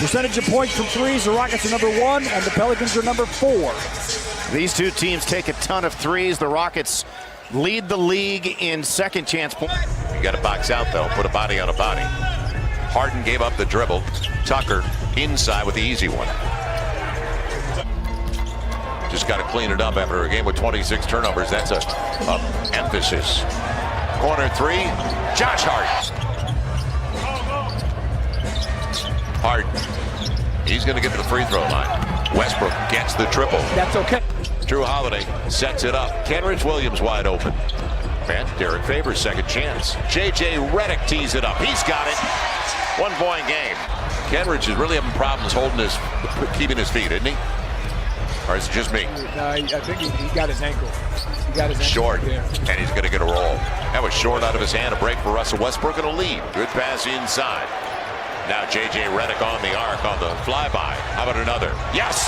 Percentage of points from threes, the Rockets are number 1 and the Pelicans are number 4. These two teams take a ton of threes. The Rockets lead the league in second chance points. You got to box out, though. Put a body on a body. Harden gave up the dribble. Tucker inside with the easy one. Just got to clean it up after a game with 26 turnovers. That's a emphasis. Corner three, Josh Hart. Harden. He's going to get to the free throw line. Westbrook gets the triple. That's okay. Drew Holiday sets it up. Kenrich Williams wide open. And Derek Favors second chance. J.J. Redick tees it up. He's got it. 1 point game. Kenrich is really having problems keeping his feet, isn't he? Or is it just me? No, I think he got his ankle. He got his ankle. Short, Yeah. and he's going to get a roll. That was short out of his hand. A break for Russell Westbrook and a lead. Good pass inside. Now J.J. Redick on the arc on the flyby. How about another? Yes!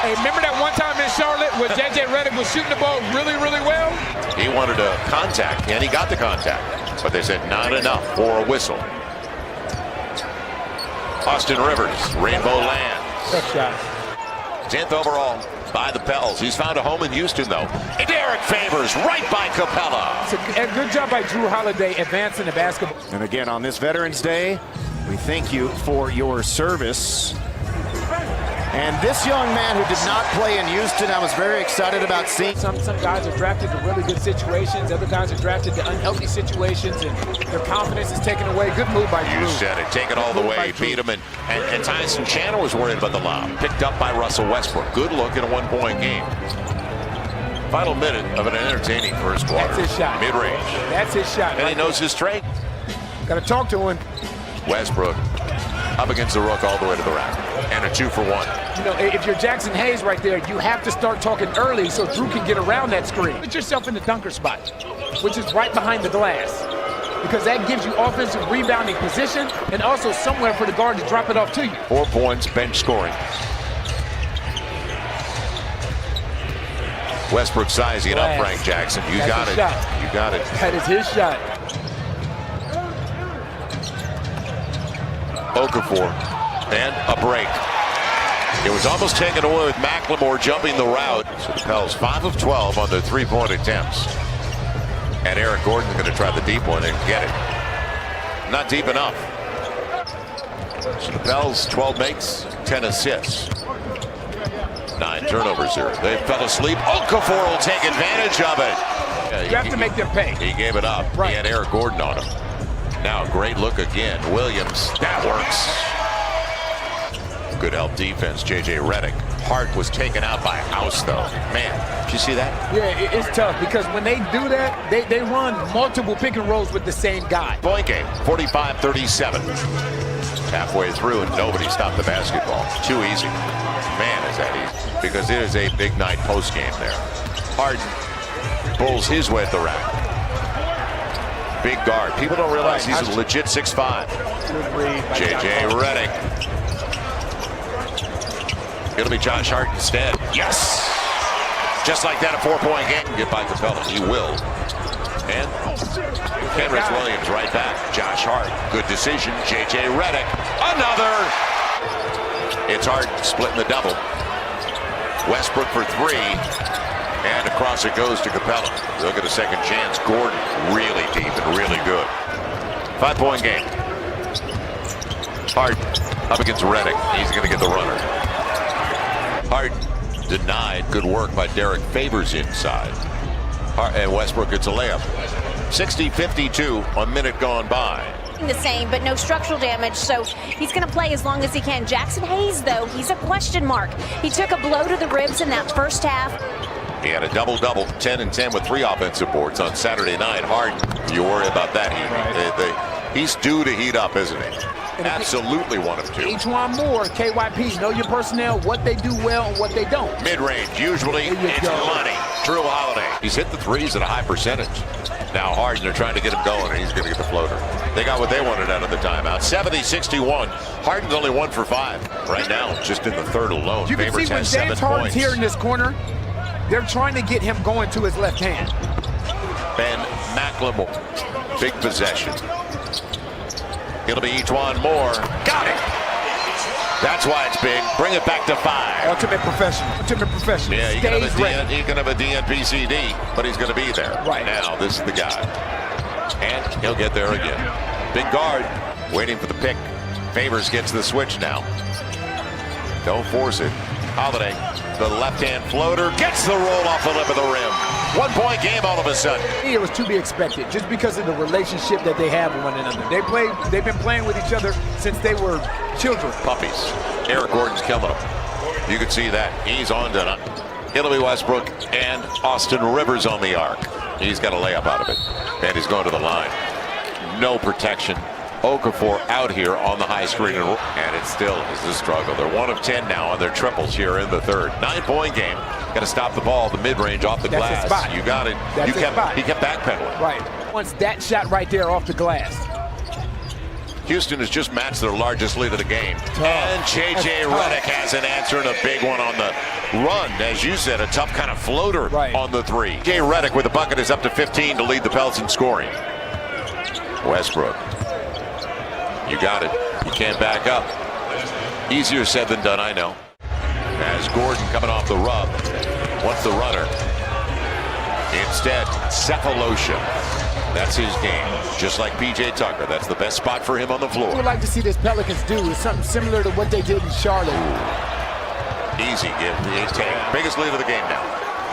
Hey, remember that one time in Charlotte where J.J. Redick was shooting the ball really, really well? He wanted a contact, and he got the contact. But they said not enough for a whistle. Austin Rivers, Rainbow Lands. Tough shot. 10th overall by the Pels. He's found a home in Houston, though. Derek Favors right by Capella. It's a good job by Drew Holiday advancing the basketball. And again, on this Veterans Day, we thank you for your service. And this young man who did not play in Houston, I was very excited about seeing. Some guys are drafted to really good situations. Other guys are drafted to unhealthy situations, and their confidence is taken away. Good move by Drew. You said it. Take it all the way. Beat him. And Tyson Chandler was worried about the lob. Picked up by Russell Westbrook. Good look in a 1 point game. Final minute of an entertaining first quarter. That's his shot. Mid-range. That's his shot. And he knows his strength. Got to talk to him. Westbrook up against the rook all the way to the rack. And a 2-for-1. You know, if you're Jackson Hayes right there, you have to start talking early so Drew can get around that screen. Put yourself in the dunker spot, which is right behind the glass, because that gives you offensive rebounding position and also somewhere for the guard to drop it off to you. 4 points, bench scoring. Westbrook sizing it up, Frank Jackson. You got it. Shot. You got it. That is his shot. Okafor, and a break. It was almost taken away with McLemore jumping the route. So the Pels 5 of 12 on their 3-point attempts. And Eric Gordon's going to try the deep one and get it. Not deep enough. So the Pels 12 makes, 10 assists. 9 turnovers here. They fell asleep. Okafor will take advantage of it. You have to make them pay. He gave it up. Right. He had Eric Gordon on him. Now, great look again. Williams, that works. Good help defense, J.J. Redick. Hart was taken out by House, though. Man, did you see that? Yeah, it's tough because when they do that, they run multiple pick and rolls with the same guy. Point game, 45-37. Halfway through, and nobody stopped the basketball. Too easy. Man, is that easy. Because it is a big night post game there. Harden pulls his way at the rack. Big guard. People don't realize he's a legit 6'5". J.J. Redick. It'll be Josh Hart instead. Yes! Just like that, a 4-point game. Get by Capella. He will. And Kenrich Williams right back. Josh Hart. Good decision. J.J. Redick. Another! It's Hart splitting the double. Westbrook for 3. And across it goes to Capella. Look at a second chance. Gordon really deep and really good. 5-point game. Hart up against Redick. He's going to get the runner. Hart denied. Good work by Derek Favors inside. And Westbrook gets a layup. 60-52, a minute gone by. The same, but no structural damage, so he's going to play as long as he can. Jackson Hayes, though, he's a question mark. He took a blow to the ribs in that first half. He had a double-double, 10 and 10 with 3 offensive boards on Saturday night. Harden, you worry about that. He's due to heat up, isn't he? Absolutely one of 2. Ejuan Moore, KYP, know your personnel, what they do well and what they don't. Mid-range, usually it's money. Drew Holiday. He's hit the threes at a high percentage. Now Harden, they're trying to get him going, and he's going to get the floater. They got what they wanted out of the timeout. 70-61. Harden's only 1 for 5 right now, just in the third alone. You can see when James Harden's here in this corner, they're trying to get him going to his left hand. Ben McLemore, big possession. It'll be Ejuan Moore. Got it. That's why it's big. Bring it back to 5. Ultimate professional. Ultimate professional. Yeah, he can have a DNP-CD, but he's going to be there. Right. Now, this is the guy. And he'll get there again. Big guard, waiting for the pick. Favors gets the switch now. Don't force it. Holiday, the left-hand floater, gets the roll off the lip of the rim. 1-point game all of a sudden. It was to be expected, just because of the relationship that they have with one another. They've been playing with each other since they were children. Puppies. Eric Gordon's killing them. You can see that. He's on to it'll be Westbrook and Austin Rivers on the arc. He's got a layup out of it. And he's going to the line. No protection. Okafor out here on the high screen, and it still is a struggle. They're 1 of 10 now on their triples here in the third. 9-point game. Got to stop the ball, the mid-range off the glass. His spot. You got it. He kept backpedaling. Right. Once that shot right there off the glass. Houston has just matched their largest lead of the game. And J.J. Redick has an answer, and a big one on the run. As you said, a tough kind of floater on the 3. J.J. Redick with the bucket is up to 15 to lead the Pelicans in scoring. Westbrook. You got it. You can't back up. Easier said than done, I know. As Gordon coming off the rub. Wants the runner. Instead, Cephalosha. That's his game. Just like P.J. Tucker. That's the best spot for him on the floor. What we'd like to see this Pelicans do is something similar to what they did in Charlotte. Easy give. He's taking biggest lead of the game now.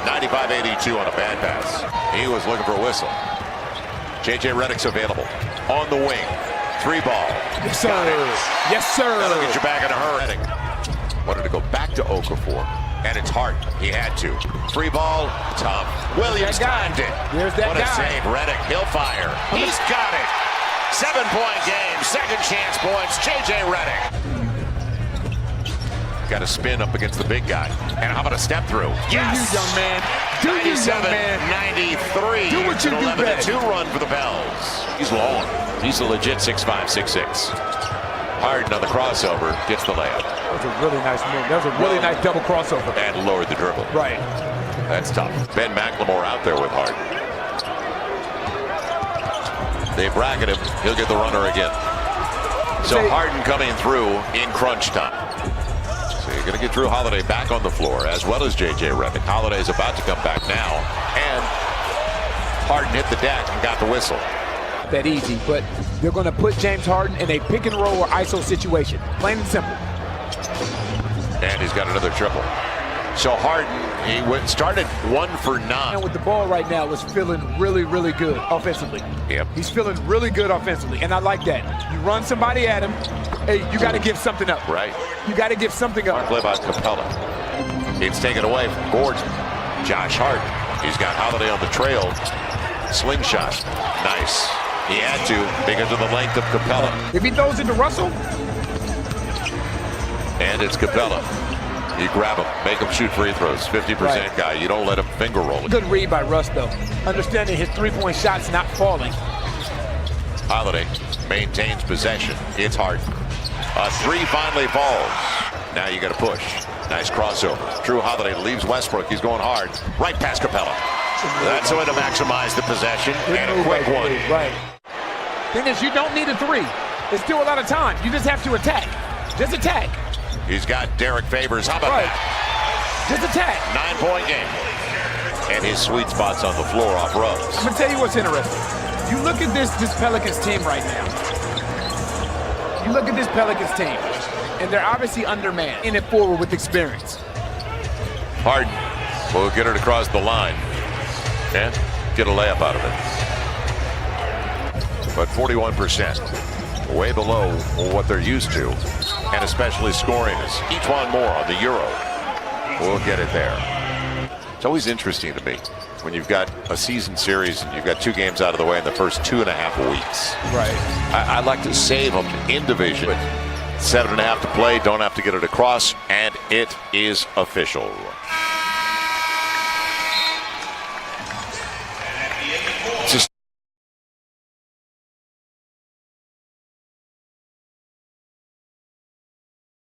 95-82 on a bad pass. He was looking for a whistle. J.J. Redick's available. On the wing. 3 ball. Yes, sir. Yes, sir. That'll get you back in a hurry. Wanted to go back to Okafor. And it's hard. He had to. 3 ball. Tough. Williams timed it. There's that what a save. Redick. He'll fire. He's got it. 7-point game. Second chance points. J.J. Redick. Got a spin up against the big guy. And how about a step through? Yes. Do you, young man. Do you, young man. 93. Do what you do best. 11-2 run for the Pels. He's long. He's a legit 6'5", 6'6". Harden on the crossover, gets the layup. That was a really nice move. That was a really nice double crossover. And lowered the dribble. Right. That's tough. Ben McLemore out there with Harden. They bracket him. He'll get the runner again. So Harden coming through in crunch time. So you're going to get Drew Holiday back on the floor, as well as J.J. Redick. Holiday's about to come back now. And Harden hit the deck and got the whistle. That easy, but they're going to put James Harden in a pick and roll or ISO situation. Plain and simple. And he's got another triple. So Harden, he started 1 for 9. And with the ball right now, was feeling really, really good offensively. Yep. He's feeling really good offensively, and I like that. You run somebody at him, hey, you got to give something up. Right. You got to give something up. Play by Capella. It's taken away from Gordon. Josh Hart. He's got Holiday on the trail. Slingshot. Nice. He had to because of the length of Capella. If he throws it to Russell. And it's Capella. You grab him, make him shoot free throws. 50% guy. You don't let him finger roll it. Good read by Russ, though. Understanding his three-point shot's not falling. Holiday maintains possession. It's Harden. A 3 finally falls. Now you got to push. Nice crossover. Drew Holiday leaves Westbrook. He's going hard. Right past Capella. That's the way to maximize the possession. And a quick one. Right. Thing is, you don't need a 3. There's still a lot of time. You just have to attack. Just attack. He's got Derek Favors. How about that? Just attack. 9-point game. And his sweet spot's on the floor off rubs. I'm going to tell you what's interesting. You look at this Pelicans team right now. You look at this Pelicans team, and they're obviously undermanned. In it forward with experience. Harden will get it across the line and get a layup out of it. But 41%, way below what they're used to, and especially scoring is each one more on the Euro. We'll get it there. It's always interesting to me when you've got a season series and you've got 2 games out of the way in the first 2.5 weeks. Right. I like to save them in division. 7.5 to play, don't have to get it across, and it is official.